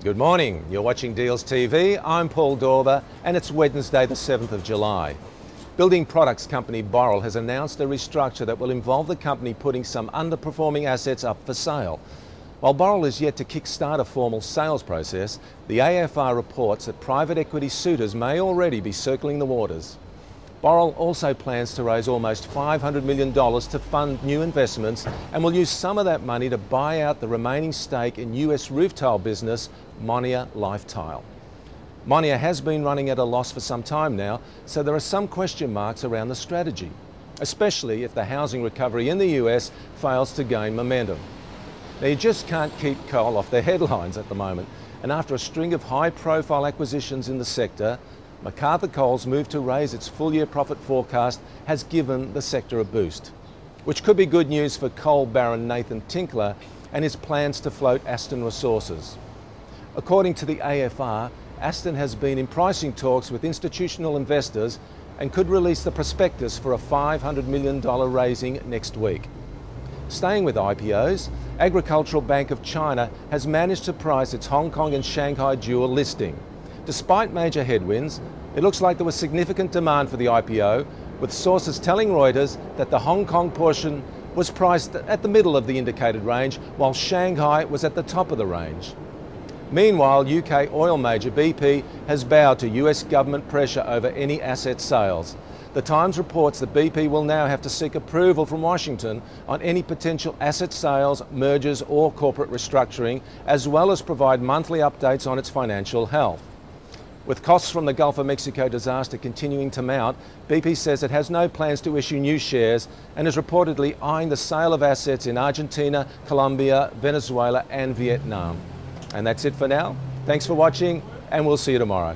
Good morning, you're watching Deals TV. I'm Paul Dawber and it's Wednesday the 7th of July. Building products company Boral has announced a restructure that will involve the company putting some underperforming assets up for sale. While Boral is yet to kickstart a formal sales process, the AFR reports that private equity suitors may already be circling the waters. Boral also plans to raise almost $500 million to fund new investments and will use some of that money to buy out the remaining stake in US roof tile business Monier Life Tile. Monier has been running at a loss for some time now, so there are some question marks around the strategy, especially if the housing recovery in the US fails to gain momentum. Now, you just can't keep coal off the headlines at the moment, and after a string of high-profile acquisitions in the sector, MacArthur Coal's move to raise its full-year profit forecast has given the sector a boost, which could be good news for coal baron Nathan Tinkler and his plans to float Aston Resources. According to the AFR, Aston has been in pricing talks with institutional investors and could release the prospectus for a $500 million raising next week. Staying with IPOs, Agricultural Bank of China has managed to price its Hong Kong and Shanghai dual listing. Despite major headwinds, it looks like there was significant demand for the IPO, with sources telling Reuters that the Hong Kong portion was priced at the middle of the indicated range, while Shanghai was at the top of the range. Meanwhile, UK oil major BP has bowed to US government pressure over any asset sales. The Times reports that BP will now have to seek approval from Washington on any potential asset sales, mergers or corporate restructuring, as well as provide monthly updates on its financial health. With costs from the Gulf of Mexico disaster continuing to mount, BP says it has no plans to issue new shares and is reportedly eyeing the sale of assets in Argentina, Colombia, Venezuela and Vietnam. And that's it for now. Thanks for watching and we'll see you tomorrow.